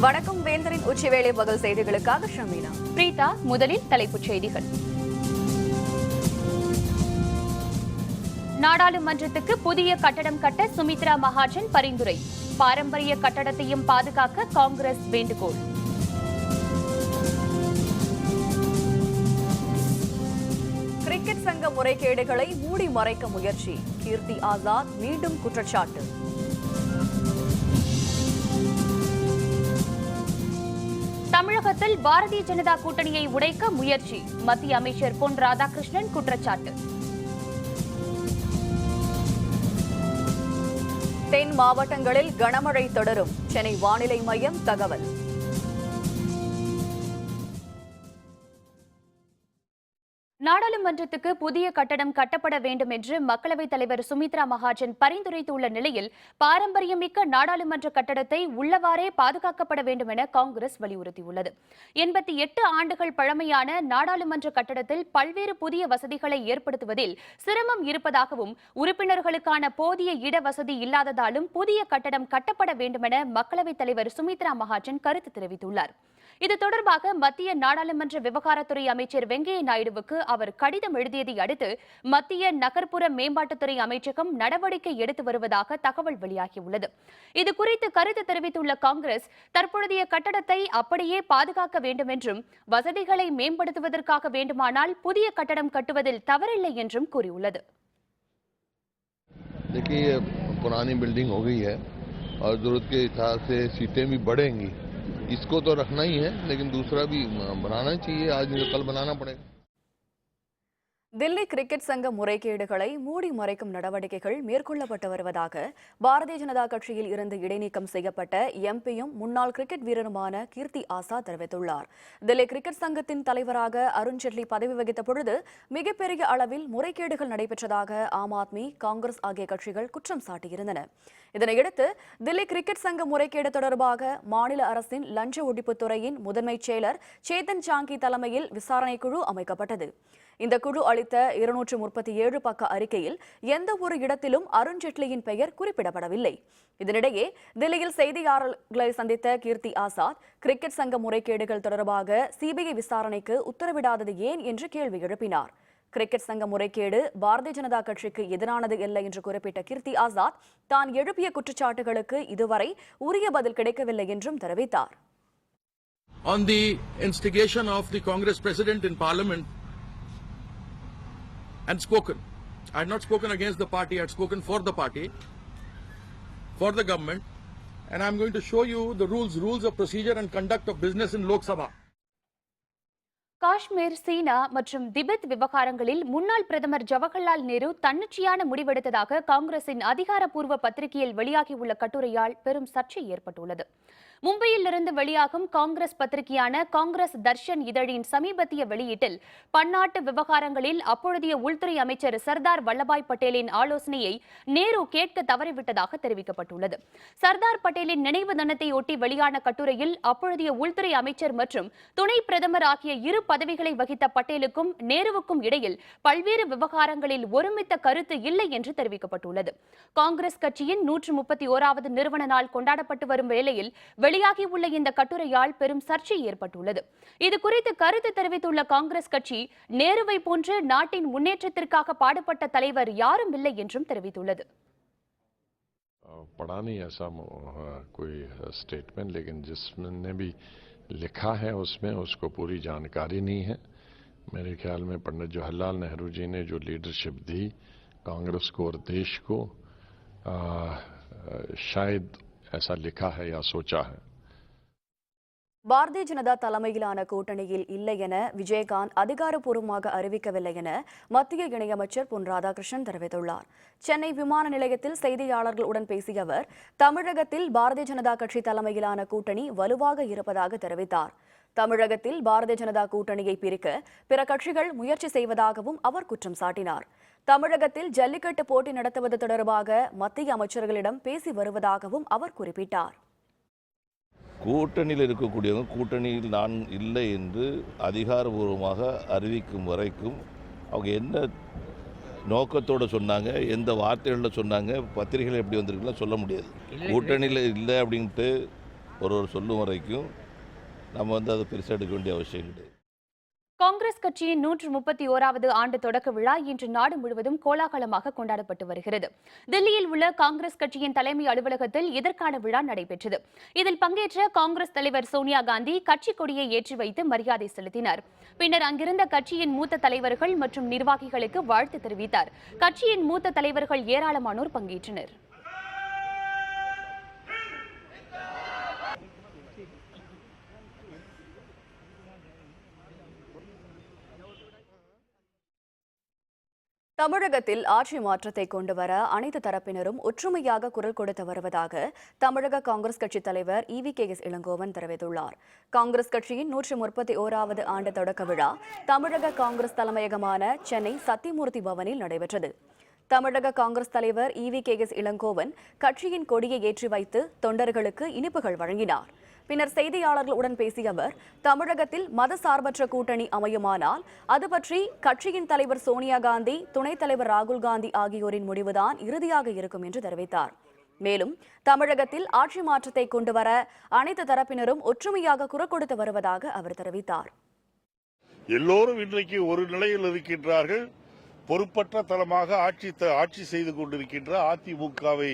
வணக்கம் வேந்தரின் உச்சிவேளை பகல் செய்திகளுக்காக ஷமீனா. பிரீதா, முதலில் தலைப்புச் செய்திகள். நாடாளுமன்றத்துக்கு புதிய கட்டடம் கட்ட சுமித்ரா மகாஜன் பரிந்துரை. பாரம்பரிய கட்டடத்தையும் பாதுகாக்க காங்கிரஸ் வேண்டுகோள். கிரிக்கெட் சங்க முறைகேடுகளை மூடி மறைக்க முயற்சி. கீர்த்தி ஆசாத் மீண்டும் குற்றச்சாட்டு. தமிழகத்தில் பாரதிய ஜனதா கூட்டணியை உடைக்க முயற்சி. மத்திய அமைச்சர் பொன் ராதாகிருஷ்ணன் குற்றச்சாட்டு. தென் மாவட்டங்களில் கனமழை தொடரும். சென்னை வானிலை மையம் தகவல். நாடாளுமன்றத்துக்கு புதிய கட்டடம் கட்டப்பட வேண்டும் என்று மக்களவைத் தலைவர் சுமித்ரா மகாஜன் பரிந்துரைத்துள்ள நிலையில் பாரம்பரியமிக்க நாடாளுமன்ற கட்டடத்தை உள்ளவாறே பாதுகாக்கப்பட வேண்டும் என காங்கிரஸ் வலியுறுத்தியுள்ளது. 88 ஆண்டுகள் பழமையான நாடாளுமன்ற கட்டடத்தில் பல்வேறு புதிய வசதிகளை ஏற்படுத்துவதில் சிரமம் இருப்பதாகவும், உறுப்பினர்களுக்கான போதிய இட வசதி இல்லாததாலும் புதிய கட்டடம் கட்டப்பட வேண்டும் என மக்களவைத் தலைவர் சுமித்ரா மகாஜன் கருத்து தெரிவித்துள்ளார். இது தொடர்பாக மத்திய நாடாளுமன்ற விவகாரத்துறை அமைச்சர் வெங்கையா நாயுடுவுக்கு அவர் கடிதம் எழுதியதை அடுத்து மத்திய நகர்ப்புற மேம்பாட்டுத்துறை அமைச்சகம் நடவடிக்கை எடுத்து வருவதாக தகவல் வெளியாகியுள்ளது. இதுகுறித்து கருத்து தெரிவித்துள்ள காங்கிரஸ், தற்பொழுதைய கட்டடத்தை அப்படியே பாதுகாக்க வேண்டும் என்றும், வசதிகளை மேம்படுத்துவதற்காக வேண்டுமானால் புதிய கட்டடம் கட்டுவதில் தவறில்லை என்றும் கூறியுள்ளது. पुरानी बिल्डिंग हो गई है और जरूरत के हिसाब से सीटें भी बढ़ेंगी. इसको तो रखना ही है, लेकिन दूसरा भी बनाना चाहिए. आज नहीं तो कल बनाना पड़ेगा. தில்லி கிரிக்கெட் சங்க முறைகேடுகளை மூடி மறைக்கும் நடவடிக்கைகள் மேற்கொள்ளப்பட்டு வருவதாக பாரதிய ஜனதா கட்சியில் இருந்து இடைநீக்கம் செய்யப்பட்ட எம்பியும் முன்னாள் கிரிக்கெட் வீரருமான கீர்த்தி ஆசாத் தெரிவித்துள்ளார். தில்லி கிரிக்கெட் சங்கத்தின் தலைவராக அருண் ஜெட்லி பதவி வகித்த பொழுது மிகப்பெரிய அளவில் முறைகேடுகள் நடைபெற்றதாக ஆம் ஆத்மி, காங்கிரஸ் ஆகிய கட்சிகள் குற்றம் சாட்டியிருந்தன. இதனையடுத்து தில்லி கிரிக்கெட் சங்க முறைகேடு தொடர்பாக மாநில அரசின் லஞ்ச ஒழிப்புத்துறையின் முதன்மை செயலர் சேதன் சாங்கி தலைமையில் விசாரணை குழு அமைக்கப்பட்டது. இந்த குழு அளித்த 237 பக்க அறிக்கையில் எந்த ஒரு இடத்திலும் அருண் ஜெட்லியின் பெயர் குறிப்பிடப்படவில்லை. இதனிடையே தில்லியில் செய்தியாளர்களை சந்தித்த கீர்த்தி ஆசாத், கிரிக்கெட் சங்க முறைகேடுகள் தொடர்பாக சிபிஐ விசாரணைக்கு உத்தரவிடாதது ஏன் என்று கேள்வி எழுப்பினார். கிரிக்கெட் சங்க முறைகேடு பாரதிய ஜனதா கட்சிக்கு எதிரானது இல்லை என்று குறிப்பிட்ட கீர்த்தி ஆசாத், தான் எழுப்பிய குற்றச்சாட்டுகளுக்கு இதுவரை உரிய பதில் கிடைக்கவில்லை என்றும் தெரிவித்தார். On the instigation of the Congress President in Parliament, and spoken. I had not spoken against the party, I had spoken for the party, for the government, and I am going to show you the rules of procedure and conduct of business in Lok Sabha. Kashmir, சீனா மற்றும் Tibet விவகாரங்களில் முன்னாள் பிரதமர் ஜவஹர்லால் நேரு தன்னிச்சையான முடிவெடுத்ததாக காங்கிரசின் அதிகாரப்பூர்வ பத்திரிகையில் வெளியாகியுள்ள கட்டுரையால் பெரும் சர்ச்சை ஏற்பட்டுள்ளது. மும்பையில் இருந்து வெளியாகும் காங்கிரஸ் பத்திரிகையான காங்கிரஸ் தர்ஷன் இதழின் சமீபத்திய வெளியீட்டில் பன்னாட்டு விவகாரங்களில் அப்பொழுதைய உள்துறை அமைச்சர் சர்தார் வல்லபாய் பட்டேலின் ஆலோசனையை நேரு கேட்க தவறிவிட்டதாக தெரிவிக்கப்பட்டுள்ளது. சர்தார் பட்டேலின் நினைவு தினத்தை ஒட்டி வெளியான கட்டுரையில் அப்பொழுதைய உள்துறை அமைச்சர் மற்றும் துணை பிரதமர் ஆகிய இரு பதவிகளை வகித்த பட்டேலுக்கும் நேருவுக்கும் இடையில் பல்வேறு விவகாரங்களில் ஒருமித்த கருத்து இல்லை என்று தெரிவிக்கப்பட்டுள்ளது. காங்கிரஸ் கட்சியின் 131வது நிறுவன நாள் கொண்டாடப்பட்டு வரும் வேளையில் வெளியாகியுள்ள இந்த கட்டுரையால் பெரும் சர்ச்சை ஏற்பட்டுள்ளது. இது குறித்து கருத்து தெரிவித்துள்ள காங்கிரஸ் கட்சி, நேருவை போன்று நாட்டின் முன்னேற்றத்திற்காக பாடுபட்ட தலைவர் யாரும் இல்லை என்றும் தெரிவித்துள்ளது. पढ़ा नहीं ऐसा कोई स्टेटमेंट, लेकिन जिसने भी लिखा है उसमें उसको पूरी जानकारी नहीं है. मेरे ख्याल में पंडित जवाहरलाल नेहरू जी ने जो लीडरशिप दी कांग्रेस को और देश को, शायद ऐसा लिखा है या सोचा है. பாரதிய ஜனதா தலைமையிலான கூட்டணியில் இல்லை என விஜயகாந்த் அதிகாரப்பூர்வமாக அறிவிக்கவில்லை என மத்திய இணையமைச்சர் பொன் ராதாகிருஷ்ணன் தெரிவித்துள்ளார். சென்னை விமான நிலையத்தில் செய்தியாளர்களுடன் பேசிய அவர், தமிழகத்தில் பாரதிய ஜனதா கட்சி தலைமையிலான கூட்டணி வலுவாக இருப்பதாக தெரிவித்தார். தமிழகத்தில் பாரதிய ஜனதா கூட்டணியை பிரிக்க பிற கட்சிகள் முயற்சி செய்வதாகவும் அவர் குற்றம் சாட்டினார். தமிழகத்தில் ஜல்லிக்கட்டு போட்டி நடத்துவது தொடர்பாக மத்திய அமைச்சர்களிடம் பேசி வருவதாகவும் அவர் குறிப்பிட்டார். கூட்டணியில் இருக்கக்கூடியவங்க கூட்டணியில் நான் இல்லை என்று அதிகாரபூர்வமாக அறிவிக்கும் வரைக்கும் அவங்க என்ன நோக்கத்தோடு சொன்னாங்க, எந்த வார்த்தைகளில் சொன்னாங்க, பத்திரிகைகள் எப்படி வந்திருக்குலாம் சொல்ல முடியாது. கூட்டணியில் இல்லை அப்படின்ட்டு ஒருவர் சொல்லும் வரைக்கும் நம்ம அதை பெருசாக எடுக்க வேண்டிய அவசியம் கிடையாது. காங்கிரஸ் கட்சியின் 131வது ஆண்டு தொடக்க விழா இன்று நாடு முழுவதும் கோலாகலமாக கொண்டாடப்பட்டு வருகிறது. தில்லியில் உள்ள காங்கிரஸ் கட்சியின் தலைமை அலுவலகத்தில் இதற்கான விழா நடைபெற்றது. இதில் பங்கேற்ற காங்கிரஸ் தலைவர் சோனியா காந்தி கட்சி கொடியை ஏற்றி வைத்து மரியாதை செலுத்தினார். பின்னர் அங்கிருந்த கட்சியின் மூத்த தலைவர்கள் மற்றும் நிர்வாகிகளுக்கு வாழ்த்து தெரிவித்தார். கட்சியின் மூத்த தலைவர்கள் ஏராளமானோர் பங்கேற்றனர். தமிழகத்தில் ஆட்சி மாற்றத்தை கொண்டுவர அனைத்து தரப்பினரும் ஒற்றுமையாக குரல் கொடுத்து வருவதாக தமிழக காங்கிரஸ் கட்சி தலைவர் EVKS இளங்கோவன் தெரிவித்துள்ளார். காங்கிரஸ் கட்சியின் 131வது ஆண்டு தொடக்க விழா தமிழக காங்கிரஸ் தலைமையகமான சென்னை சத்தியமூர்த்தி பவனில் நடைபெற்றது. தமிழக காங்கிரஸ் தலைவர் EVKS இளங்கோவன் கட்சியின் கொடியை ஏற்றி வைத்து தொண்டர்களுக்கு இனிப்புகள் வழங்கினார். பின்னர் செய்தியாளர்களுடன் பேசிய அவர், தமிழகத்தில் மதசார்பற்ற கூட்டணி அமையுமானால் அது பற்றி கட்சியின் தலைவர் சோனியா காந்தி, துணைத் தலைவர் ராகுல் காந்தி ஆகியோரின் முடிவுதான் இறுதியாக இருக்கும் என்று தெரிவித்தார். மேலும் தமிழகத்தில் ஆட்சி மாற்றத்தை கொண்டுவர அனைத்து தரப்பினரும் ஒற்றுமையாக குரல் கொடுத்து வருவதாக அவர் தெரிவித்தார். எல்லோரும் இன்றைக்கு ஒரு நிலையில் இருக்கின்றார்கள். பொறுப்பற்ற தளமாக ஆட்சி செய்து கொண்டிருக்கின்ற அதிமுகவை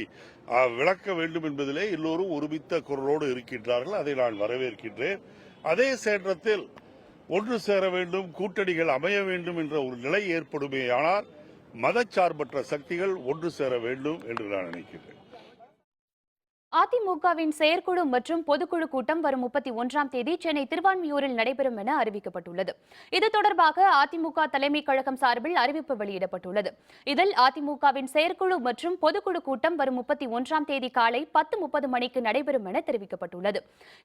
விளக்க வேண்டும் என்பதிலே எல்லோரும் ஒருமித்த குரலோடு இருக்கின்றார்கள். அதை நான் வரவேற்கின்றேன். அதே சேற்றத்தில் ஒன்று சேர வேண்டும், கூட்டணிகள் அமைய வேண்டும் என்ற ஒரு நிலை ஏற்படுமேயானால் மதச்சார்பற்ற சக்திகள் ஒன்று சேர வேண்டும் என்று நான் நினைக்கின்றேன். அதிமுகவின் செயற்குழு மற்றும் பொதுக்குழு கூட்டம் வரும் 31ஆம் தேதி சென்னை திருவான்மியூரில் நடைபெறும் என அறிவிக்கப்பட்டுள்ளது. இது தொடர்பாக அதிமுக தலைமை கழகம் சார்பில் அறிவிப்பு வெளியிடப்பட்டுள்ளது. இதில் அதிமுகவின் செயற்குழு மற்றும் பொதுக்குழு கூட்டம் வரும் 31ஆம் தேதி காலை 10:30 மணிக்கு நடைபெறும் என தெரிவிக்கப்பட்டுள்ளது.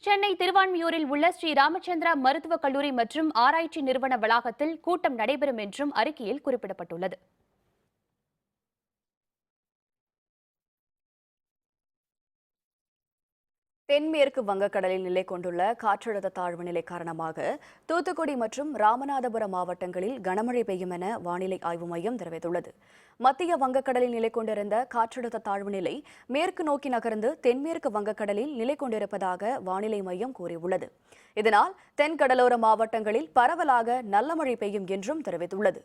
சென்னை திருவான்மியூரில் உள்ள ஸ்ரீ ராமச்சந்திரா மருத்துவக் கல்லூரி மற்றும் ஆராய்ச்சி நிறுவன வளாகத்தில் கூட்டம் நடைபெறும் என்றும் அறிக்கையில் குறிப்பிடப்பட்டுள்ளது. தென்மேற்கு வங்கக்கடலில் நிலை கொண்டுள்ள காற்றழுத்த தாழ்வு நிலை காரணமாக தூத்துக்குடி மற்றும் ராமநாதபுரம் மாவட்டங்களில் கனமழை பெய்யும் என வானிலை ஆய்வு மையம் தெரிவித்துள்ளது. மத்திய வங்கக்கடலில் நிலை கொண்டிருந்த காற்றழுத்த தாழ்வு நிலை மேற்கு நோக்கி நகர்ந்து தென்மேற்கு வங்கக்கடலில் நிலை கொண்டிருப்பதாக வானிலை மையம் கூறியுள்ளது. இதனால் தென் கடலோர மாவட்டங்களில் பரவலாக நல்ல மழை பெய்யும் என்றும் தெரிவித்துள்ளது.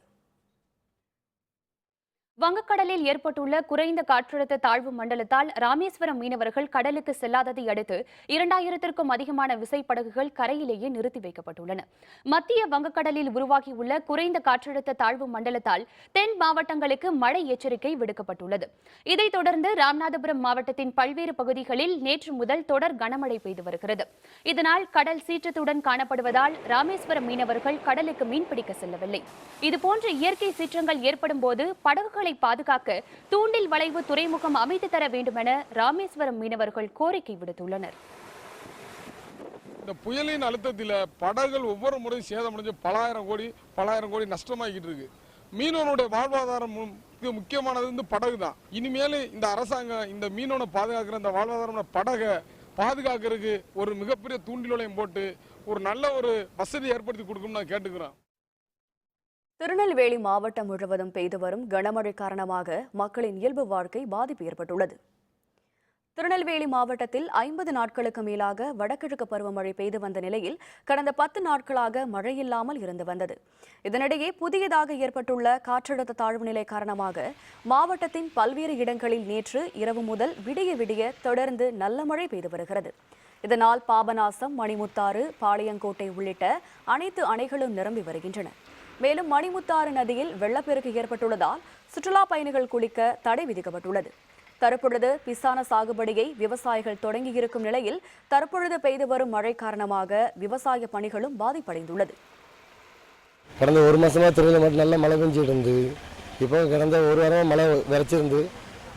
வங்கக்கடலில் ஏற்பட்டுள்ள குறைந்த காற்றழுத்த தாழ்வு மண்டலத்தால் ராமேஸ்வரம் மீனவர்கள் கடலுக்கு செல்லாததை அடுத்து 2000க்கும் அதிகமான விசைப்படகுகள் கரையிலேயே நிறுத்தி வைக்கப்பட்டுள்ளன. மத்திய வங்கக்கடலில் உருவாகியுள்ள குறைந்த காற்றழுத்த தாழ்வு மண்டலத்தால் தென் மாவட்டங்களுக்கு மழை எச்சரிக்கை விடுக்கப்பட்டுள்ளது. இதைத் தொடர்ந்து ராமநாதபுரம் மாவட்டத்தின் பல்வேறு பகுதிகளில் நேற்று முதல் தொடர் கனமழை பெய்து வருகிறது. இதனால் கடல் சீற்றத்துடன் காணப்படுவதால் ராமேஸ்வரம் மீனவர்கள் கடலுக்கு மீன்பிடிக்க செல்லவில்லை. இதுபோன்ற இயற்கை சீற்றங்கள் ஏற்படும் போது படகுகளை பாதுகாக்க தூண்டில் வளைவு துறைமுகம் அமைத்து தர வேண்டும் என ராமேஸ்வரம் மீனவர்கள் கோரிக்கை விடுத்துள்ளனர். இந்த புயலின் அழுத்தத்தில் படகுகள் ஒவ்வொரு முறையும் சேதமடைஞ்சு பலாயிரம் கோடி நஷ்டமாகிட்டு இருக்கு. மீனவனுடைய வாழ்வாதாரம் முக்கியமானது படகு தான். இனிமேல் இந்த அரசாங்கம் இந்த மீனவனை பாதுகாக்கிற இந்த வாழ்வாதாரம் படகை பாதுகாக்கிறதுக்கு ஒரு மிகப்பெரிய தூண்டில் வளையம் போட்டு ஒரு நல்ல ஒரு வசதி ஏற்படுத்தி கொடுக்கணும்னு நான் கேட்டுக்கிறேன். திருநெல்வேலி மாவட்டம் முழுவதும் பெய்து வரும் கனமழை காரணமாக மக்களின் இயல்பு வாழ்க்கை பாதிப்பு ஏற்பட்டுள்ளது. திருநெல்வேலி மாவட்டத்தில் 50 நாட்களுக்கு மேலாக வடகிழக்கு பருவமழை பெய்து வந்த நிலையில் கடந்த 10 நாட்களாக மழையில்லாமல் இருந்து வந்தது. இதனிடையே புதியதாக ஏற்பட்டுள்ள காற்றழுத்த தாழ்வு நிலை காரணமாக மாவட்டத்தின் பல்வேறு இடங்களில் நேற்று இரவு முதல் விடிய தொடர்ந்து நல்ல மழை பெய்து வருகிறது. இதனால் பாபநாசம், மணிமுத்தாறு, பாளையங்கோட்டை உள்ளிட்ட அனைத்து அணைகளும் நிரம்பி வருகின்றன. மேலும் மணிமுத்தாறு நதியில் வெள்ளப்பெருக்கு ஏற்பட்டுள்ளதால் சுற்றுலா பயணிகள் குளிக்க தடை விதிக்கப்பட்டுள்ளது. தற்பொழுது பிசான சாகுபடியை விவசாயிகள் தொடங்கியிருக்கும் நிலையில் தற்பொழுது பெய்து வரும் மழை காரணமாக விவசாய பணிகளும் பாதிப்படைந்துள்ளது. கடந்த ஒரு மாசமா திருநெல்வேலி மட்டும் நல்ல மழை பெஞ்சிட்டு இருந்து, இப்போ கடந்த ஒரு வாரமாக மழை விரைச்சிருந்து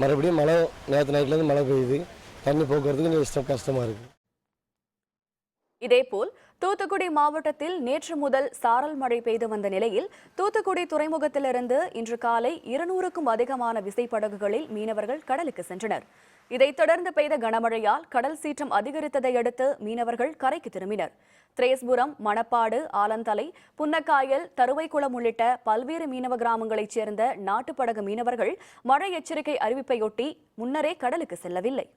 மறுபடியும் மழை நேற்று நைட்லேருந்து மழை பெய்யுது. தண்ணி போக்குறதுக்கு கஷ்டமா இருக்கு. இதேபோல் தூத்துக்குடி மாவட்டத்தில் நேற்று முதல் சாரல் மழை பெய்து வந்த நிலையில் தூத்துக்குடி துறைமுகத்திலிருந்து இன்று காலை 200க்கும் அதிகமான விசைப்படகுகளில் மீனவர்கள் கடலுக்கு சென்றனர். இதைத் தொடர்ந்து பெய்த கனமழையால் கடல் சீற்றம் அதிகரித்ததை அடுத்து மீனவர்கள் கரைக்கு திரும்பினர். திரேஸ்புரம், மணப்பாடு, ஆலந்தலை, புன்னக்காயல், தருவைக்குளம் உள்ளிட்ட பல்வேறு மீனவ கிராமங்களைச் சேர்ந்த நாட்டுப்படகு மீனவர்கள் மழை எச்சரிக்கை அறிவிப்பையொட்டி முன்னரே கடலுக்கு செல்லவில்லை.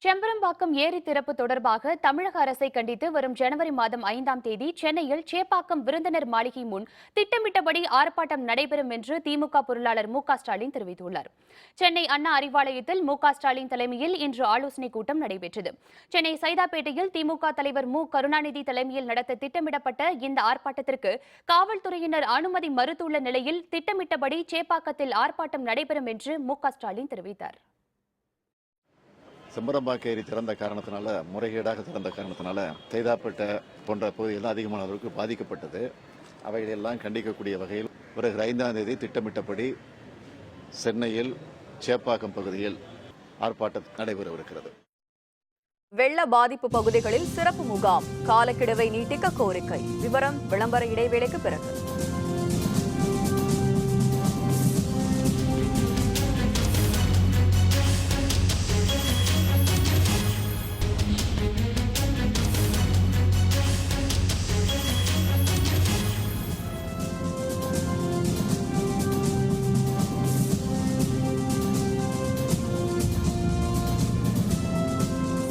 செம்பரம்பாக்கம் ஏரி திறப்பு தொடர்பாக தமிழக அரசை கண்டித்து வரும் ஜனவரி மாதம் 5ஆம் தேதி சென்னையில் சேப்பாக்கம் விருந்தினர் மாளிகை முன் திட்டமிட்டபடி ஆர்ப்பாட்டம் நடைபெறும் என்று திமுக பொருளாளர் மு.க. ஸ்டாலின் தெரிவித்துள்ளார். சென்னை அண்ணா அறிவாலயத்தில் மு.க. ஸ்டாலின் தலைமையில் இன்று ஆலோசனைக் கூட்டம் நடைபெற்றது. சென்னை சைதாப்பேட்டையில் திமுக தலைவர் மு. கருணாநிதி தலைமையில் நடத்த திட்டமிடப்பட்ட இந்த ஆர்ப்பாட்டத்திற்கு காவல்துறையினர் அனுமதி மறுத்துள்ள நிலையில் திட்டமிட்டபடி சேப்பாக்கத்தில் ஆர்ப்பாட்டம் நடைபெறும் என்று மு.க. ஸ்டாலின் தெரிவித்தார். செம்பரம்பாக்கம் ஏரி திறந்த காரணத்தினால, முறைகேடாக திறந்த காரணத்தினால சைதாப்பேட்டை போன்ற பகுதிகள் அதிகமான அளவுக்கு பாதிக்கப்பட்டது. அவைகளெல்லாம் கண்டிக்கக்கூடிய வகையில் வருகிற 5ஆம் தேதி திட்டமிட்டபடி சென்னையில் சேப்பாக்கம் பகுதியில் ஆர்ப்பாட்டம் நடைபெறவிருக்கிறது. வெள்ள பாதிப்பு பகுதிகளில் சிறப்பு முகாம், காலக்கெடுவை நீட்டிக்க கோரிக்கை. விவரம் விளம்பர இடைவேளைக்கு பிறகு.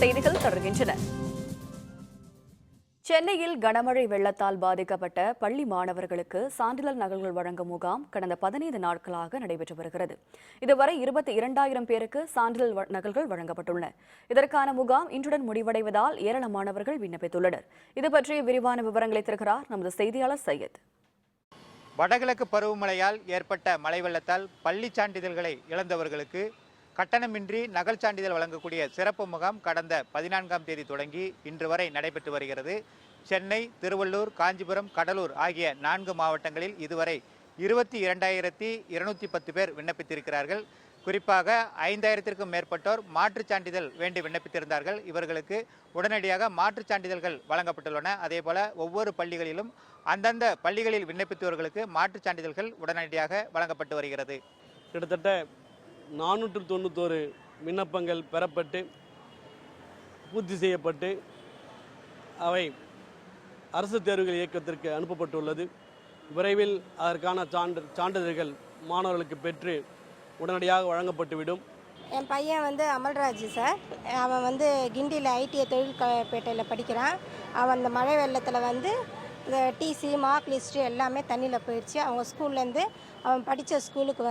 செய்திகள் தொடர்கின்றன. சென்னையில் கனமழை வெள்ளத்தால் பாதிக்கப்பட்ட பள்ளி மாணவர்களுக்கு சான்றிதழ் நகல்கள் வழங்கும் முகாம் கடந்த 15 நாட்களாக நடைபெற்று வருகிறது. இதுவரை 22,000 பேருக்கு சான்றிதழ் நகல்கள் வழங்கப்பட்டுள்ளன. இதற்கான முகாம் இன்றுடன் முடிவடைவதால் ஏராளமானவர்கள் விண்ணப்பித்துள்ளனர். இது பற்றிய விரிவான விவரங்களை தருகிறார் நமது செய்தியாளர் சையத். வடகிழக்கு பருவமழையால் ஏற்பட்ட மழை வெள்ளத்தால் பள்ளி சான்றிதழ்களை இழந்தவர்களுக்கு கட்டணமின்றி நகல் சான்றிதழ் வழங்கக்கூடிய சிறப்பு முகாம் கடந்த 14ஆம் தேதி தொடங்கி இன்று வரை நடைபெற்று வருகிறது. சென்னை, திருவள்ளூர், காஞ்சிபுரம், கடலூர் ஆகிய 4 மாவட்டங்களில் இதுவரை 22,210 பேர் விண்ணப்பித்திருக்கிறார்கள். குறிப்பாக 5,000க்கும் மேற்பட்டோர் மாற்றுச் சான்றிதழ் வேண்டி விண்ணப்பித்திருந்தார்கள். இவர்களுக்கு உடனடியாக மாற்றுச் சான்றிதழ்கள் வழங்கப்பட்டுள்ளன. அதேபோல ஒவ்வொரு பள்ளிகளிலும் அந்தந்த பள்ளிகளில் விண்ணப்பித்தவர்களுக்கு மாற்றுச் சான்றிதழ்கள் உடனடியாக வழங்கப்பட்டு வருகிறது. கிட்டத்தட்ட 491 விண்ணப்பங்கள் பெறப்பட்டு பூர்த்தி செய்யப்பட்டு அவை அரசு தேர்வுகள் இயக்கத்திற்கு அனுப்பப்பட்டுள்ளது. விரைவில் அதற்கான சான்றிதழ்கள் மாணவர்களுக்கு பெற்று உடனடியாக வழங்கப்பட்டுவிடும். என் பையன் அமல்ராஜ் சார். அவன் கிண்டியில் ஐடிஐ தொழில்பேட்டையில் படிக்கிறான். அவன் அந்த மழை வெள்ளத்தில் இந்த டிசி, மார்க் லிஸ்ட்டு எல்லாமே தண்ணியில் போயிடுச்சு. அவங்க ஸ்கூல்லேருந்து அவன் படித்த ஸ்கூலுக்கு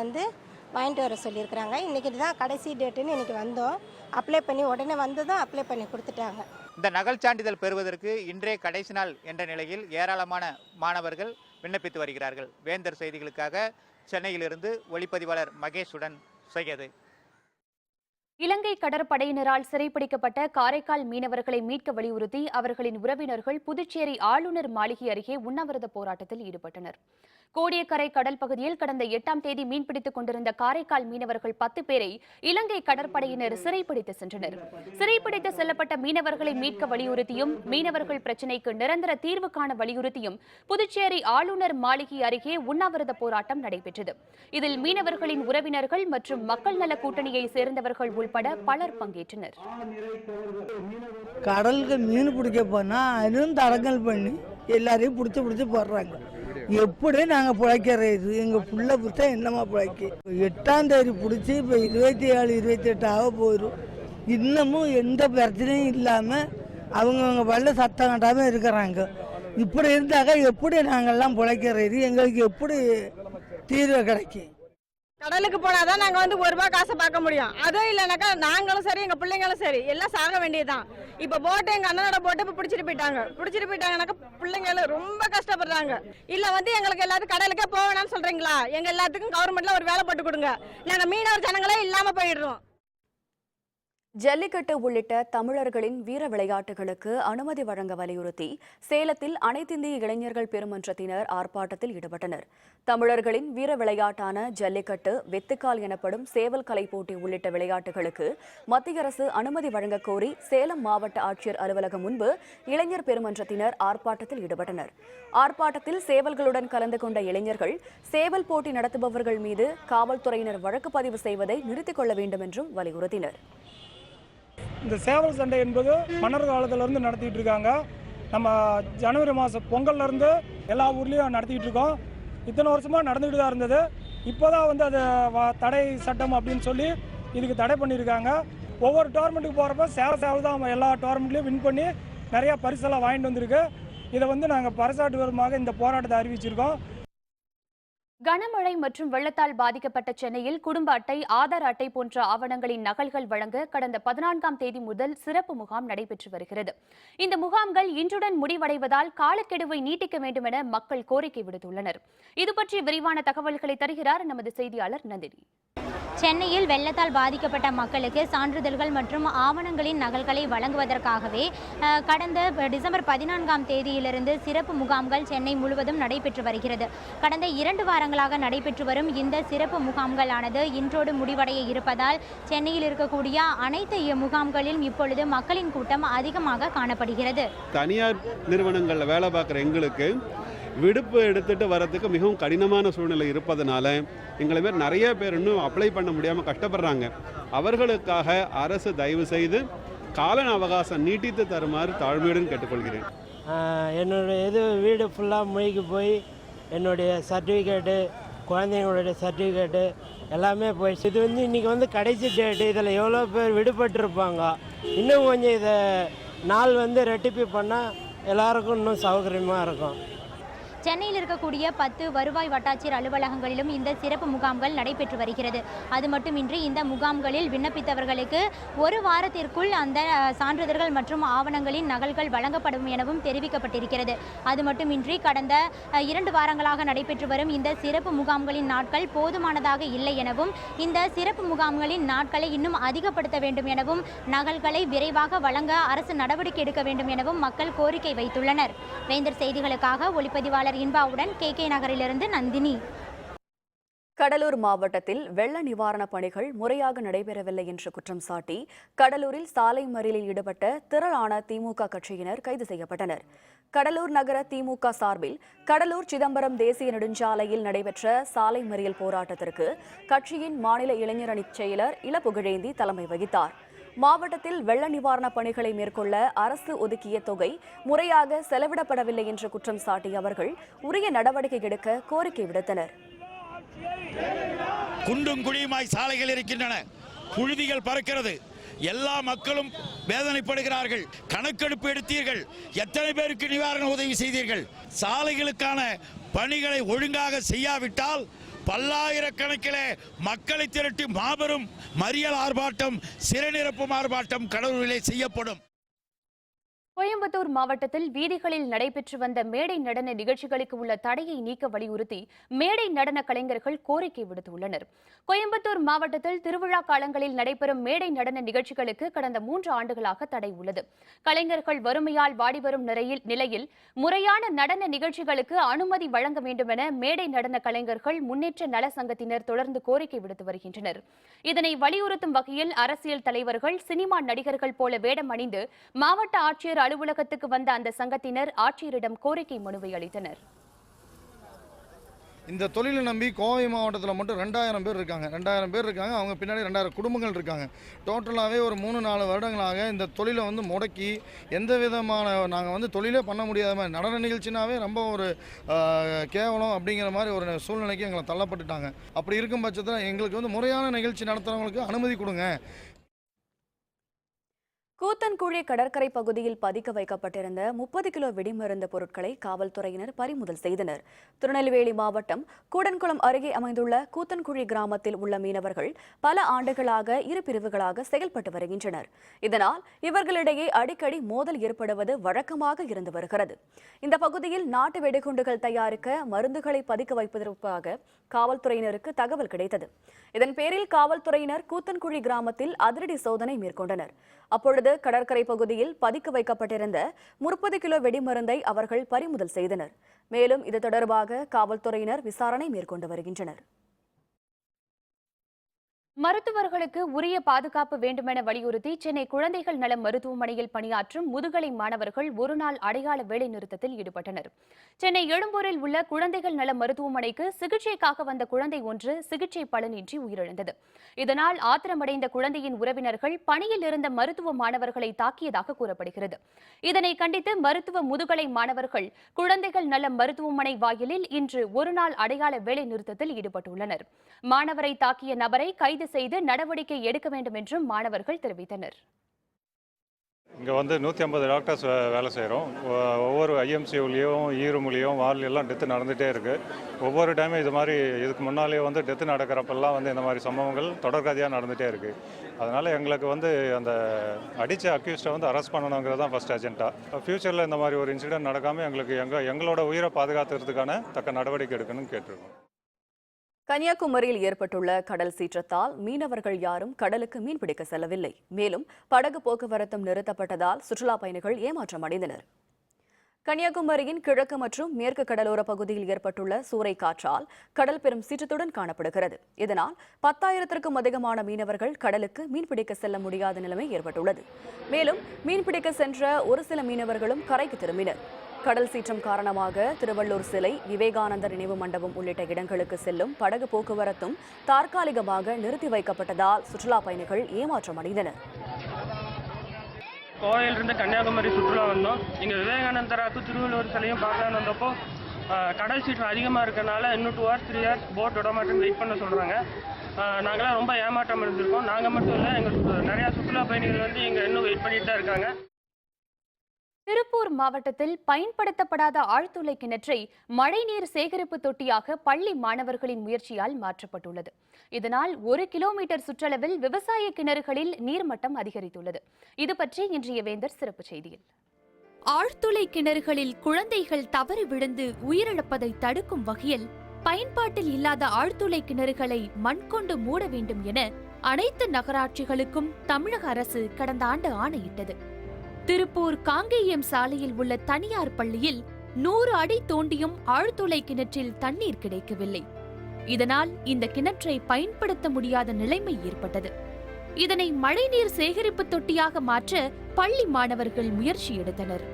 வாங்கிட்டு வர சொல்லியிருக்கிறாங்க. இன்றைக்கி தான் கடைசி டேட்டுன்னு இன்றைக்கி வந்தோம். அப்ளை பண்ணி உடனே வந்ததும் அப்ளை பண்ணி கொடுத்துட்டாங்க. இந்த நகல் சான்றிதழ் பெறுவதற்கு இன்றே கடைசி நாள் என்ற நிலையில் ஏராளமான மாணவர்கள் விண்ணப்பித்து வருகிறார்கள். வேந்தர் செய்திகளுக்காக சென்னையிலிருந்து ஒளிப்பதிவாளர் மகேஷுடன் செய்யது. இலங்கை கடற்படையினரால் சிறைப்பிடிக்கப்பட்ட காரைக்கால் மீனவர்களை மீட்க வலியுறுத்தி அவர்களின் உறவினர்கள் புதுச்சேரி ஆளுநர் மாளிகை அருகே உண்ணாவிரத போராட்டத்தில் ஈடுபட்டனர். கோடியக்கரை கடல் பகுதியில் கடந்த 8ஆம் தேதி மீன்பிடித்துக் கொண்டிருந்த காரைக்கால் மீனவர்கள் 10 பேரை இலங்கை கடற்படையினர் சிறைப்பிடித்து சென்றனர். சிறைப்பிடித்து செல்லப்பட்ட மீனவர்களை மீட்க வலியுறுத்தியும் மீனவர்கள் பிரச்சினைக்கு நிரந்தர தீர்வு காண வலியுறுத்தியும் புதுச்சேரி ஆளுநர் மாளிகை அருகே உண்ணாவிரத போராட்டம் நடைபெற்றது. இதில் மீனவர்களின் உறவினர்கள் மற்றும் மக்கள் நல கூட்டணியை சேர்ந்தவர்கள் உள்பட பலர் பங்கேற்றனர். கடலுக்கு மீன் பிடிக்க போனா அதுவும் தடங்கல் பண்ணி எல்லாரையும் பிடிச்சி போடுறாங்க. எப்படி நாங்கள் பிழைக்கிறது? எங்கள் புள்ள புத்தா என்னமா பிழைக்க? 8ஆம் தேதி பிடிச்சி இப்போ 27, 28 ஆக போயிடும். இன்னமும் எந்த பிரச்சனையும் இல்லாமல் அவங்கவுங்க பள்ள சத்தம் கட்டாமல் இருக்கிறாங்க. இப்படி இருந்தாக்க எப்படி நாங்கள்லாம் பிழைக்கிறது? எங்களுக்கு எப்படி தீர்வு கிடைக்கும்? கடலுக்கு போனாதான் நாங்க 1 ரூபாய் காசை பார்க்க முடியும். அதுவும் இல்லைனாக்கா நாங்களும் சரி எங்க பிள்ளைங்களும் சரி எல்லாம் சாக வேண்டியதுதான். இப்ப போட்டு எங்க அண்ணனோட போட்டு இப்ப பிடிச்சிட்டு போயிட்டாங்கனாக்கா பிள்ளைங்களும் ரொம்ப கஷ்டப்படுறாங்க. இல்ல எங்களுக்கு எல்லாத்துக்கும் கடலுக்கே போவேனான்னு சொல்றீங்களா? எங்க எல்லாத்துக்கும் கவர்மெண்ட்ல ஒரு வேலை போட்டு கொடுங்க. நாங்க மீனவர் ஜனங்களே இல்லாம போயிடுறோம். ஜல்லிக்கட்டு உள்ளிட்ட தமிழர்களின் வீர விளையாட்டுகளுக்கு அனுமதி வழங்க வலியுறுத்தி சேலத்தில் அனைத்திந்திய இளைஞர்கள் பெருமன்றத்தினர் ஆர்ப்பாட்டத்தில் ஈடுபட்டனர். தமிழர்களின் வீர விளையாட்டான ஜல்லிக்கட்டு, வெத்துக்கால் எனப்படும் சேவல் கலை போட்டி உள்ளிட்ட விளையாட்டுகளுக்கு மத்திய அரசு அனுமதி வழங்க கோரி சேலம் மாவட்ட ஆட்சியர் அலுவலகம் முன்பு இளைஞர் பெருமன்றத்தினர் ஆர்ப்பாட்டத்தில் ஈடுபட்டனர். ஆர்ப்பாட்டத்தில் சேவல்களுடன் கலந்து கொண்ட இளைஞர்கள் சேவல் போட்டி நடத்துபவர்கள் மீது காவல்துறையினர் வழக்கு பதிவு செய்வதை நிறுத்திக் கொள்ள வேண்டும் என்றும் வலியுறுத்தினர். இந்த சேவல் சண்டை என்பது மன்னர் காலத்திலேருந்து நடத்திட்டு இருக்காங்க. நம்ம ஜனவரி மாதம் பொங்கல்லேருந்து எல்லா ஊர்லேயும் நடத்திட்டு இருக்கோம். இத்தனை வருஷமாக நடந்துகிட்டு தான் இருந்தது. இப்போ தான் அது தடை சட்டம் அப்படின்னு சொல்லி இதுக்கு தடை பண்ணியிருக்காங்க. ஒவ்வொரு டோர்னமெண்ட்டுக்கு போகிறப்ப சேவல் தான் எல்லா டோர்னமெண்ட்லேயும் வின் பண்ணி நிறையா பரிசெல்லாம் வாங்கிட்டு வந்திருக்கு. இதை வந்து நாங்கள் பறைசாட்டு விதமாக இந்த போராட்டத்தை அறிவிச்சிருக்கோம். கனமழை மற்றும் வெள்ளத்தால் பாதிக்கப்பட்ட சென்னையில் குடும்ப அட்டை, ஆதார் அட்டை போன்ற ஆவணங்களின் நகல்கள் வழங்க கடந்த 14ஆம் தேதி முதல் சிறப்பு முகாம் நடைபெற்று வருகிறது. இந்த முகாம்கள் இன்றுடன் முடிவடைவதால் காலக்கெடுவை நீட்டிக்க வேண்டும் என மக்கள் கோரிக்கை விடுத்துள்ளனர். இதுபற்றி விரிவான தகவல்களை தருகிறார் நமது செய்தியாளர் நந்தினி. சென்னையில் வெள்ளத்தால் பாதிக்கப்பட்ட மக்களுக்கு சான்றிதழ்கள் மற்றும் ஆவணங்களின் நகல்களை வழங்குவதற்காகவே கடந்த டிசம்பர் 14ஆம் தேதியிலிருந்து சிறப்பு முகாம்கள் சென்னை முழுவதும் நடைபெற்று வருகிறது. கடந்த 2 வாரங்களாக நடைபெற்று வரும் இந்த சிறப்பு முகாம்களானது இன்றோடு முடிவடைய இருப்பதால் சென்னையில் இருக்கக்கூடிய அனைத்து முகாம்களிலும் இப்பொழுது மக்களின் கூட்டம் அதிகமாக காணப்படுகிறது. தனியார் நிறுவனங்களில் வேலை பார்க்குற எங்களுக்கு விடுப்பு எடுத்துட்டு வரதுக்கு மிகவும் கடினமான சூழ்நிலை இருப்பதனால எங்களை மாதிரி நிறைய பேர் இன்னும் அப்ளை பண்ண முடியாமல் கஷ்டப்படுறாங்க. அவர்களுக்காக அரசு தயவு செய்து கால அவகாசம் நீட்டித்து தருமாறு தாழ்மையுடன் கேட்டுக்கொள்கிறேன். என்னுடைய வீடு ஃபுல்லாக மூழ்கி போய் என்னுடைய சர்டிஃபிகேட்டு, குழந்தைங்களுடைய சர்டிஃபிகேட்டு எல்லாமே போயிடுச்சு. இது வந்து இன்றைக்கி கடைசி டேட்டு. இதில் எவ்வளோ பேர் விடுபட்டிருப்பாங்க. இன்னும் கொஞ்சம் இதை நாள் ரெட்டிப்பு பண்ணால் எல்லாருக்கும் இன்னும் சௌகரியமாக இருக்கும். சென்னையில் இருக்கக்கூடிய 10 வருவாய் வட்டாட்சியர் அலுவலகங்களிலும் இந்த சிறப்பு முகாம்கள் நடைபெற்று வருகிறது. அது மட்டுமின்றி இந்த முகாம்களில் விண்ணப்பித்தவர்களுக்கு 1 வாரத்திற்குள் அந்த சான்றிதழ்கள் மற்றும் ஆவணங்களின் நகல்கள் வழங்கப்படும் எனவும் தெரிவிக்கப்பட்டிருக்கிறது. அது மட்டுமின்றி கடந்த 2 வாரங்களாக நடைபெற்று வரும் இந்த சிறப்பு முகாம்களின் நாட்கள் போதுமானதாக இல்லை எனவும் இந்த சிறப்பு முகாம்களின் நாட்களை இன்னும் அதிகப்படுத்த வேண்டும் எனவும் நகல்களை விரைவாக வழங்க அரசு நடவடிக்கை எடுக்க வேண்டும் எனவும் மக்கள் கோரிக்கை வைத்துள்ளனர். வேந்தர் செய்திகளுக்காக ஒளிப்பதிவாளர் இன்பாவுடன் KK நகரிலிருந்து நந்தினி. கடலூர் மாவட்டத்தில் வெள்ள நிவாரணப் பணிகள் முறையாக நடைபெறவில்லை என்று குற்றம் சாட்டி கடலூரில் சாலை மறியலில் ஈடுபட்ட திரளான திமுக கட்சியினர் கைது செய்யப்பட்டனர். கடலூர் நகர திமுக சார்பில் கடலூர் சிதம்பரம் தேசிய நெடுஞ்சாலையில் நடைபெற்ற சாலை மறியல் போராட்டத்திற்கு கட்சியின் மாநில இளைஞரணி செயலர் இளப்புகழேந்தி தலைமை வகித்தார். மாவட்டத்தில் வெள்ள நிவாரணப் பணிகளை மேற்கொள்ள அரசு ஒதுக்கிய தொகை முறையாக செலவிடப்படவில்லை என்று குற்றம் சாட்டிய அவர்கள் உரிய நடவடிக்கை எடுக்க கோரிக்கை விடுத்தனர். குண்டும் குழியுமாய் சாலைகள் இருக்கின்றன, புழுதிகள் பறக்கிறது, எல்லா மக்களும் வேதனைப்படுகிறார்கள். கணக்கெடுப்பு எடுத்தீர்கள், எத்தனை பேருக்கு நிவாரண உதவி செய்தீர்கள்? சாலைகளுக்கான பணிகளை ஒழுங்காக செய்யாவிட்டால் பல்லாயிரக்கணக்கிலே மக்களை திரட்டி மாபெரும் மறியல் ஆர்ப்பாட்டம், சிறைநிரப்பும் ஆர்ப்பாட்டம் கடலூரிலே செய்யப்படும். கோயம்புத்தூர் மாவட்டத்தில் வீதிகளில் நடைபெற்று வந்த மேடை நடன நிகழ்ச்சிகளுக்கு உள்ள தடையை நீக்க வலியுறுத்தி மேடை நடன கலைஞர்கள் கோரிக்கை விடுத்துள்ளனர். கோயம்புத்தூர் மாவட்டத்தில் திருவிழா காலங்களில் நடைபெறும் மேடை நடன நிகழ்ச்சிகளுக்கு கடந்த 3 ஆண்டுகளாக தடை உள்ளது. கலைஞர்கள் வறுமையால் வாடிவரும் நிலையில் முறையான நடன நிகழ்ச்சிகளுக்கு அனுமதி வழங்க வேண்டும் என மேடை நடன கலைஞர்கள் முன்னேற்ற நல சங்கத்தினர் தொடர்ந்து கோரிக்கை விடுத்து வருகின்றனர். இதனை வலியுறுத்தும் வகையில் அரசியல் தலைவர்கள், சினிமா நடிகர்கள் போல வேடம் அணிந்து மாவட்ட ஆட்சியர் அலுவலகத்துக்கு வந்த அந்த சங்கத்தினர் ஆட்சியரிடம் கோரிக்கை மனுவை அளித்தனர். இந்த தொழிலை நம்பி கோவை மாவட்டத்தில் மட்டும் 2000 பேர் இருக்காங்க. அவங்க பின்னாடி 2000 குடும்பங்கள் இருக்காங்க. டோட்டலாகவே ஒரு 3-4 வருடங்களாக இந்த தொழிலை முடக்கி எந்த விதமான நாங்கள் தொழிலே பண்ண முடியாத மாதிரி, நடன நிகழ்ச்சினாவே ரொம்ப ஒரு கேவலம் அப்படிங்கிற மாதிரி ஒரு சூழ்நிலைக்கு எங்களை தள்ளப்பட்டுட்டாங்க. அப்படி இருக்கும் பட்சத்தில் எங்களுக்கு முறையான நிகழ்ச்சி நடத்துகிறவங்களுக்கு அனுமதி கொடுங்க. கூத்தன்குழி கடற்கரை பகுதியில் பதுக்க வைக்கப்பட்டிருந்த 30 கிலோ வெடிமருந்து பொருட்களை காவல்துறையினர் பறிமுதல் செய்தனர். திருநெல்வேலி மாவட்டம் கூடன்குளம் அருகே அமைந்துள்ள கூத்தன்குழி கிராமத்தில் உள்ள மீனவர்கள் பல ஆண்டுகளாக 2 பிரிவுகளாக செயல்பட்டு வருகின்றனர். இதனால் இவர்களிடையே அடிக்கடி மோதல் ஏற்படுவது வழக்கமாக இருந்து வருகிறது. இந்த பகுதியில் நாட்டு வெடிகுண்டுகள் தயாரிக்க மருந்துகளை பதுக்க வைப்பதற்காக காவல்துறையினருக்கு தகவல் கிடைத்தது. இதன் பேரில் காவல்துறையினர் கூத்தன்குழி கிராமத்தில் அதிரடி சோதனை மேற்கொண்டனர். அப்பொழுது கடற்கரை பகுதியில் பதுக்க வைக்கப்பட்டிருந்த 30 கிலோ வெடிமருந்தை அவர்கள் பறிமுதல் செய்தனர். மேலும் இது தொடர்பாக காவல்துறையினர் விசாரணை மேற்கொண்டு வருகின்றனர். மருத்துவர்களுக்கு உரிய பாதுகாப்பு வேண்டுமென வலியுறுத்தி சென்னை குழந்தைகள் நல மருத்துவமனையில் பணியாற்றும் முதுகலை மாணவர்கள் ஒருநாள் அடையாள வேலை நிறுத்தத்தில் ஈடுபட்டனர். சென்னை எழும்பூரில் உள்ள குழந்தைகள் நல மருத்துவமனைக்கு சிகிச்சைக்காக வந்த குழந்தை ஒன்று சிகிச்சை பலனின்றி உயிரிழந்தது. இதனால் ஆத்திரமடைந்த குழந்தையின் உறவினர்கள் பணியில் இருந்த மருத்துவ மாணவர்களை தாக்கியதாக கூறப்படுகிறது. இதனை கண்டித்து மருத்துவ முதுகலை மாணவர்கள் குழந்தைகள் நல மருத்துவமனை வாயிலில் இன்று ஒருநாள் அடையாள வேலை நிறுத்தத்தில் ஈடுபட்டுள்ளனர். மாணவரை தாக்கிய நபரை கைது ஆய்வு செய்து நடவடிக்கை எடுக்க வேண்டும் என்றும் மாணவர்கள் தெரிவித்தனர். இங்கே வந்து 150 டாக்டர்ஸ் வேலை செய்கிறோம். ஒவ்வொரு ஐஎம்சியூலேயும் ஈரூம்லேயும் வார்ட்லாம் டெத்து நடந்துகிட்டே இருக்குது. ஒவ்வொரு டைமும் இது மாதிரி இதுக்கு முன்னாலே வந்து டெத்து நடக்கிறப்பெல்லாம் வந்து இந்த மாதிரி சம்பவங்கள் தொடர்கதையாக நடந்துகிட்டே இருக்குது. அதனால் எங்களுக்கு வந்து அந்த அடித்த அக்யூஸ்டை வந்து அரெஸ்ட் பண்ணணுங்கிறது தான் ஃபஸ்ட் அஜெண்டா. ஃப்யூச்சரில் இந்த மாதிரி ஒரு இன்சிடென்ட் நடக்காமல் எங்களுக்கு எங்களோட உயிரை பாதுகாத்துறதுக்கான தக்க நடவடிக்கை எடுக்கணும்னு கேட்டிருக்கோம். கன்னியாகுமரியில் ஏற்பட்டுள்ள கடல் சீற்றத்தால் மீனவர்கள் யாரும் கடலுக்கு மீன்பிடிக்க செல்லவில்லை. மேலும் படகு போக்குவரத்தும் நிறுத்தப்பட்டதால் சுற்றுலா பயணிகள் ஏமாற்றம் அடைந்தனர். கன்னியாகுமரியின் கிழக்கு மற்றும் மேற்கு கடலோர பகுதியில் ஏற்பட்டுள்ள சூறை காற்றால் கடல் பெரும் சீற்றத்துடன் காணப்படுகிறது. இதனால் 10,000க்கும் அதிகமான மீனவர்கள் கடலுக்கு மீன்பிடிக்க செல்ல முடியாத நிலைமை ஏற்பட்டுள்ளது. மேலும் மீன்பிடிக்க சென்ற ஒரு சில மீனவர்களும் கரைக்கு திரும்பினர். கடல் சீற்றம் காரணமாக திருவள்ளூர் சிலை, விவேகானந்தர் நினைவு மண்டபம் உள்ளிட்ட இடங்களுக்கு செல்லும் படகு போக்குவரத்தும் தற்காலிகமாக நிறுத்தி வைக்கப்பட்டதால் சுற்றுலா பயணிகள் ஏமாற்றம் அடைந்தனர். கோவையிலிருந்து கன்னியாகுமரி சுற்றுலா வந்தோம். இங்கே விவேகானந்தராக்கும் திருவள்ளுவர் சிலையும் பார்க்கலான்னு வந்தப்போ கடல் சீற்றம் அதிகமாக இருக்கனால இன்னும் 2 hours 3 hours போட் விட மாட்டேன்னு வெயிட் பண்ண சொல்கிறாங்க. நாங்களாம் ரொம்ப ஏமாற்றம் இருந்திருக்கோம். நாங்கள் மட்டும் இல்லை, எங்கள் நிறையா சுற்றுலா பயணிகள் வந்து இங்கே இன்னும் வெயிட் பண்ணிட்டு தான் இருக்காங்க. திருப்பூர் மாவட்டத்தில் பயன்படுத்தப்படாத ஆழ்துளை கிணற்றை மழைநீர் சேகரிப்பு தொட்டியாக பள்ளி மாணவர்களின் முயற்சியால் மாற்றப்பட்டுள்ளது. இதனால் 1 கிலோமீட்டர் சுற்றளவில் விவசாய கிணறுகளில் நீர்மட்டம் அதிகரித்துள்ளது. இது பற்றி இன்றைய வேந்தர் சிறப்பு செய்தியில். ஆழ்துளை கிணறுகளில் குழந்தைகள் தவறி விழுந்து உயிரிழப்பதை தடுக்கும் வகையில் பயன்பாட்டில் இல்லாத ஆழ்துளை கிணறுகளை மண் கொண்டு மூட வேண்டும் என அனைத்து நகராட்சிகளுக்கும் தமிழக அரசு கடந்த ஆண்டு ஆணையிட்டது. திருப்பூர் காங்கேயம் சாலையில் உள்ள தனியார் பள்ளியில் 100 அடி தோண்டியும் ஆழ்துளை கிணற்றில் தண்ணீர் கிடைக்கவில்லை. இதனால் இந்த கிணற்றை பயன்படுத்த முடியாத நிலைமை ஏற்பட்டது. இதனை மழைநீர் சேகரிப்பு தொட்டியாக மாற்ற பள்ளி மாணவர்கள் முயற்சி எடுத்தனர்.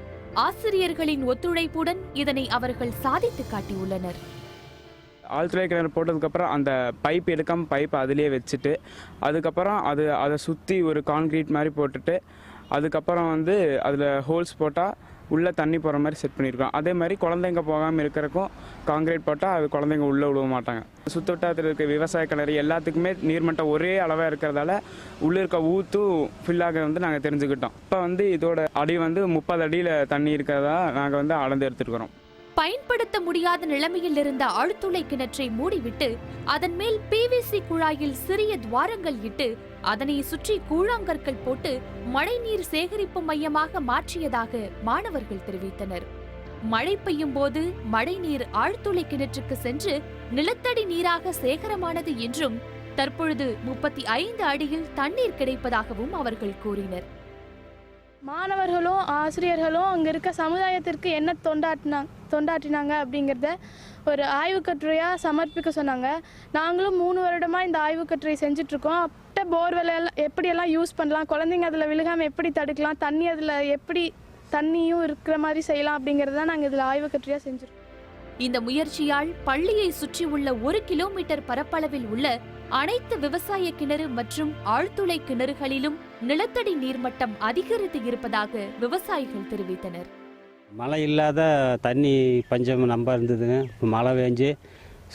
ஆசிரியர்களின் ஒத்துழைப்புடன் இதனை அவர்கள் சாதித்து காட்டியுள்ளனர். ஆழ்துளை கிணறு போட்டதுக்கப்புறம் அந்த பைப் எடுக்காமல் பைப் அதிலே வச்சுட்டு அதுக்கப்புறம் அதை சுற்றி ஒரு கான்கிரீட் மாதிரி போட்டுட்டு அதுக்கப்புறம் வந்து அதில் ஹோல்ஸ் போட்டால் உள்ளே தண்ணி போகிற மாதிரி செட் பண்ணியிருக்கோம். அதே மாதிரி குழந்தைங்க போகாமல் இருக்கிறக்கும் கான்கிரீட் போட்டால் அது குழந்தைங்க உள்ளே விழுவ மாட்டாங்க. சுற்றுவட்டாரத்தில் இருக்க விவசாய கிணறு எல்லாத்துக்குமே நீர்மட்டம் ஒரே அளவாக இருக்கிறதால உள்ளே இருக்க ஊற்றும் ஃபில்லாக வந்து நாங்கள் தெரிஞ்சுக்கிட்டோம். இப்போ வந்து இதோட அடி வந்து 30 அடியில் தண்ணி இருக்கிறதா நாங்கள் வந்து அளந்து எடுத்துருக்கிறோம். பயன்படுத்த முடியாத நிலைமையில் இருந்த ஆழ்துளை கிணற்றை மூடிவிட்டு அதன் மேல் பிவிசி குழாயில் சிறிய துவாரங்கள் இட்டு அதனை சுற்றி கூழாங்கற்கள் போட்டு மழைநீர் சேகரிப்பு மையமாக மாற்றியதாக மாணவர்கள் தெரிவித்தனர். மழை பெய்யும் போது மழைநீர் ஆழ்துளை கிணற்றுக்கு சென்று நிலத்தடி நீராக சேகரமானது என்றும் தற்பொழுது 35 அடியில் தண்ணீர் கிடைப்பதாகவும் அவர்கள் கூறினர். மாணவர்களும் ஆசிரியர்களும் அங்கே இருக்க சமுதாயத்திற்கு என்ன தொண்டாற்றினாங்க அப்படிங்கிறத ஒரு ஆய்வுக்கட்டுரையாக சமர்ப்பிக்க சொன்னாங்க. நாங்களும் 3 வருடமாக இந்த ஆய்வுக்கட்டுரை செஞ்சிட்ருக்கோம். அப்போ போர்வெல் எப்படியெல்லாம் யூஸ் பண்ணலாம், குழந்தைங்க அதில் விழுகாமல் எப்படி தடுக்கலாம், தண்ணி அதில் எப்படி தண்ணியும் இருக்கிற மாதிரி செய்யலாம் அப்படிங்கிறது தான் நாங்கள் இதில் ஆய்வுக்கட்டுரையாக செஞ்சுருக்கோம். இந்த முயற்சியால் பள்ளியை சுற்றி உள்ள 1 கிலோமீட்டர் பரப்பளவில் உள்ள அனைத்து விவசாய கிணறு மற்றும் ஆழ்துளை கிணறுகளிலும் நிலத்தடி நீர்மட்டம் அதிகரித்து இருப்பதாக விவசாயிகள் தெரிவித்தனர். மழை இல்லாத தண்ணி பஞ்சம் நம்ப இருந்ததுங்க. இப்போ மழை பெஞ்சு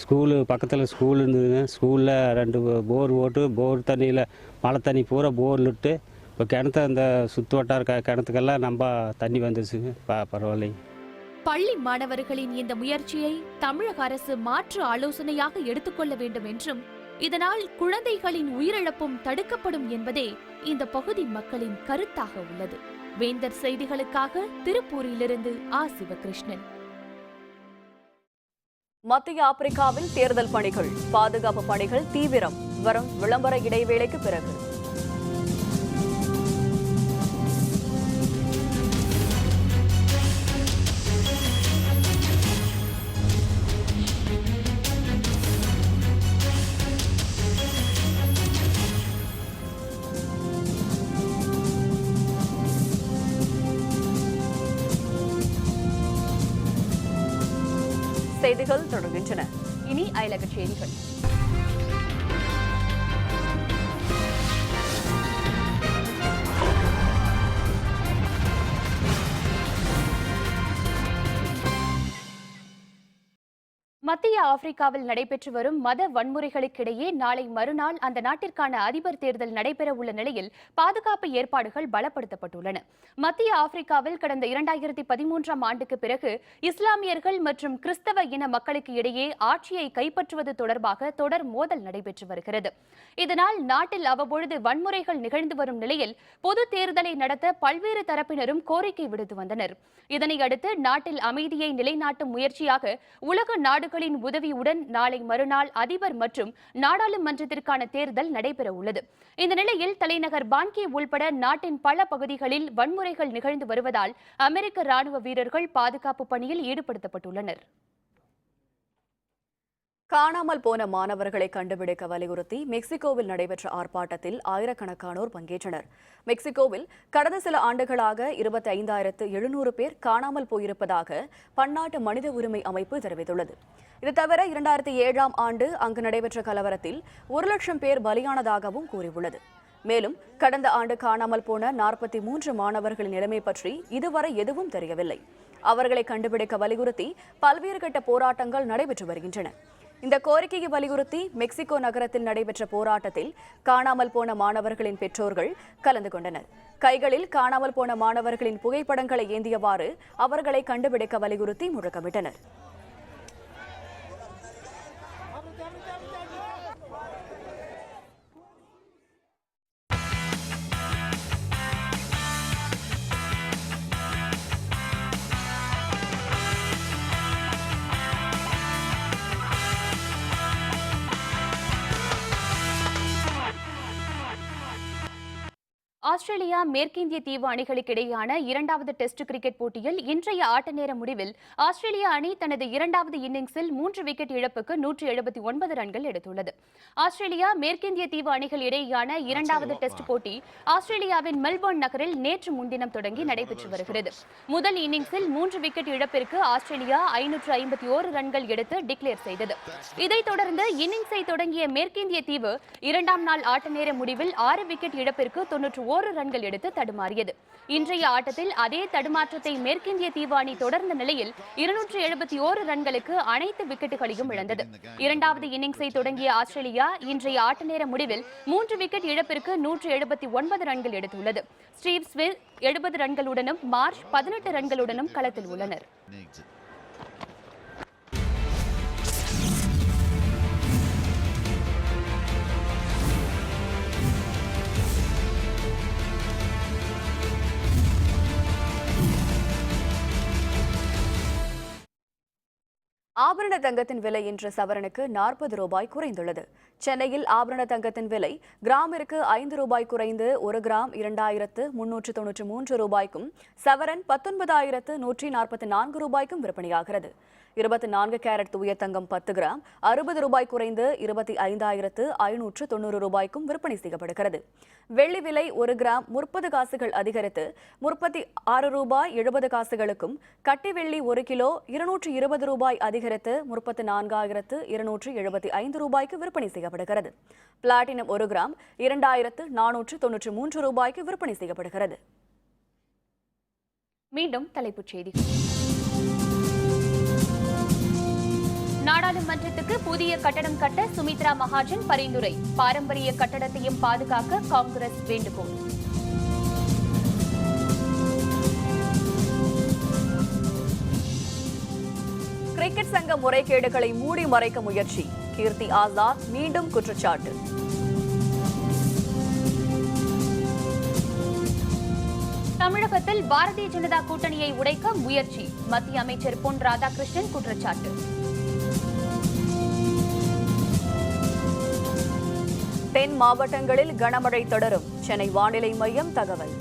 ஸ்கூலு பக்கத்தில் ஸ்கூல் இருந்ததுங்க. ஸ்கூலில் 2 போர் ஓட்டு போர் தண்ணியில் மழை தண்ணி பூரா போரில் விட்டு இப்போ கிணத்து அந்த சுற்று வட்டார கிணத்துக்கெல்லாம் நம்ம தண்ணி வந்துருச்சுங்க. பரவாயில்லை. பள்ளி மாணவர்களின் இந்த முயற்சியை தமிழக அரசு மாற்று ஆலோசனையாக எடுத்துக்கொள்ள வேண்டும் என்றும் இதனால் குழந்தைகளின் உயிரிழப்பும் தடுக்கப்படும் என்பதே இந்த பகுதி மக்களின் கருத்தாக உள்ளது. வேந்தர் செய்திகளுக்காக திருப்பூரிலிருந்து ஆ. சிவகிருஷ்ணன். மத்திய ஆப்பிரிக்காவில் தேர்தல் பணிகள், பாதுகாப்பு பணிகள் தீவிரம். வரும் விளம்பர இடைவேளைக்கு பிறகு செய்திகள் தொடர்கின்றன. இனி அயலக செய்திகள். மத்திய ஆப்பிரிக்காவில் நடைபெற்று வரும் மத வன்முறைகளுக்கிடையே நாளை மறுநாள் அந்த நாட்டிற்கான அதிபர் தேர்தல் நடைபெற உள்ள நிலையில் பாதுகாப்பு ஏற்பாடுகள் பலப்படுத்தப்பட்டுள்ளன. மத்திய ஆப்பிரிக்காவில் கடந்த 2013ஆம் ஆண்டுக்கு பிறகு இஸ்லாமியர்கள் மற்றும் கிறிஸ்தவ இன மக்களுக்கு இடையே ஆட்சியை கைப்பற்றுவது தொடர்பாக தொடர் மோதல் நடைபெற்று வருகிறது. இதனால் நாட்டில் அவ்வப்பொழுது வன்முறைகள் நிகழ்ந்து வரும் நிலையில் பொது தேர்தலை நடத்த பல்வேறு தரப்பினரும் கோரிக்கை விடுத்து வந்தனர். இதனையடுத்து நாட்டில் அமைதியை நிலைநாட்டும் முயற்சியாக உலக நாடுகளின் உதவியுடன் நாளை மறுநாள் அதிபர் மற்றும் நாடாளுமன்றத்திற்கான தேர்தல் நடைபெற உள்ளது. இந்த நிலையில் தலைநகர் பான்கி உள்பட நாட்டின் பல பகுதிகளில் வன்முறைகள் நிகழ்ந்து வருவதால் அமெரிக்க ராணுவ வீரர்கள் பாதுகாப்பு பணியில் ஈடுபடுத்தப்பட்டுள்ளனர். காணாமல் போன மாணவர்களை கண்டுபிடிக்க வலியுறுத்தி மெக்சிகோவில் நடைபெற்ற ஆர்ப்பாட்டத்தில் ஆயிரக்கணக்கானோர் பங்கேற்றனர். மெக்சிகோவில் கடந்த சில ஆண்டுகளாக 25,700 பேர் காணாமல் போயிருப்பதாக பன்னாட்டு மனித உரிமை அமைப்பு தெரிவித்துள்ளது. இது தவிர 2007ஆம் ஆண்டு அங்கு நடைபெற்ற கலவரத்தில் 1,00,000 பேர் பலியானதாகவும் கூறியுள்ளது. மேலும் கடந்த ஆண்டு காணாமல் போன 43 மாணவர்களின் நிலைமை பற்றி இதுவரை எதுவும் தெரியவில்லை. அவர்களை கண்டுபிடிக்க வலியுறுத்தி பல்வேறு கட்ட போராட்டங்கள் நடைபெற்று வருகின்றன. இந்த கோரிக்கையை வலியுறுத்தி மெக்சிகோ நகரத்தில் நடைபெற்ற போராட்டத்தில் காணாமல் போன மாணவர்களின் பெற்றோர்கள் கலந்து கொண்டனர். கைகளில் காணாமல் போன மாணவர்களின் புகைப்படங்களை ஏந்தியவாறு அவர்களை கண்டுபிடிக்க வலியுறுத்தி முழக்கமிட்டனர். ஆஸ்திரேலியா மேற்கிந்திய தீவு அணிகளுக்கு இடையேயான 2வது டெஸ்ட் கிரிக்கெட் போட்டியில் இன்றைய ஆட்ட நேர முடிவில் ஆஸ்திரேலியா அணி தனது 2வது இன்னிங்ஸில் 3 விக்கெட் இழப்புக்கு 179 ரன்கள் எடுத்துள்ளது. ஆஸ்திரேலியா மேற்கிந்திய தீவு அணிகள் இடையேயான 2வது டெஸ்ட் போட்டி ஆஸ்திரேலியாவின் மெல்போர்ன் நகரில் நேற்று முன்தினம் தொடங்கி நடைபெற்று வருகிறது. முதல் இன்னிங்ஸில் 3 விக்கெட் இழப்பிற்கு ஆஸ்திரேலியா 551 ரன்கள் எடுத்து டிக்ளேர் செய்தது. இதைத் தொடர்ந்து இன்னிங்ஸை தொடங்கிய மேற்கிந்திய தீவு 2ஆம் நாள் ஆட்ட நேர முடிவில் 6 விக்கெட் இழப்பிற்கு 91 ரன்கள் எடுத்து தடுமாறியது. இன்றைய ஆட்டத்தில் அதே தடுமாற்றத்தை மேற்கிந்திய தீவு அணி தொடர்ந்த நிலையில் 271 ரன்களுக்கு அனைத்து விக்கெட்டுகளையும் இழந்தது. 2வது இன்னிங்ஸை தொடங்கிய ஆஸ்திரேலியா இன்றைய ஆட்ட நேர முடிவில் 3 விக்கெட் இழப்பிற்கு 179 ரன்கள் எடுத்துள்ளது. ஸ்டீவ் ஸ்மித் 70 ரன்களுடனும் மார்ஷ் 18 ரன்களுடனும் களத்தில் உள்ளனர். ஆபரண தங்கத்தின் விலை இன்று சவரனுக்கு 40 ரூபாய் குறைந்துள்ளது. சென்னையில் ஆபரண தங்கத்தின் விலை கிராமிற்கு 5 ரூபாய் குறைந்து 1 கிராம் 2,393 ரூபாய்க்கும் சவரன் 19,144 ரூபாய்க்கும் விற்பனையாகிறது. 24 கேரட் தூய தங்கம் 10 கிராம் 60 ரூபாய் குறைந்து 25,590 ரூபாய்க்கும் விற்பனை செய்யப்படுகிறது. வெள்ளி விலை 1 கிராம் 30 காசுகள் அதிகரித்து 36 ரூபாய் 70 காசுகளுக்கும், கட்டி வெள்ளி 1 கிலோ 220 ரூபாய் அதிகரித்து 34,275 ரூபாய்க்கு விற்பனை செய்யப்படுகிறது. பிளாட்டினம் 1 கிராம் 2,493 ரூபாய்க்கு விற்பனை செய்யப்படுகிறது. மீண்டும் தலைப்புச் செய்திகள். நாடாளுமன்றத்துக்கு புதிய கட்டடம் கட்ட சுமித்ரா மகாஜன் பரிந்துரை. பாரம்பரிய கட்டடத்தையும் பாதுகாக்க காங்கிரஸ் வேண்டுகோள். கிரிக்கெட் சங்க முறைகேடுகளை மூடி மறைக்க முயற்சி. கீர்த்தி ஆசாத் மீண்டும் குற்றச்சாட்டு. தமிழகத்தில் பாரதிய ஜனதா கூட்டணியை உடைக்க முயற்சி. மத்திய அமைச்சர் பொன் ராதாகிருஷ்ணன் குற்றச்சாட்டு. தென் மாவட்டங்களில் கனமழை தொடரும். சென்னை வானிலை மையம் தகவல்.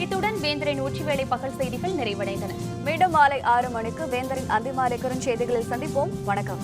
இத்துடன் வேந்தரின் உச்சிவேளை பகல் செய்திகள் நிறைவடைந்தன. மீண்டும் மாலை 6 மணிக்கு வேந்தரின் அந்திமாலை குறுஞ்செய்திகளில் சந்திப்போம். வணக்கம்.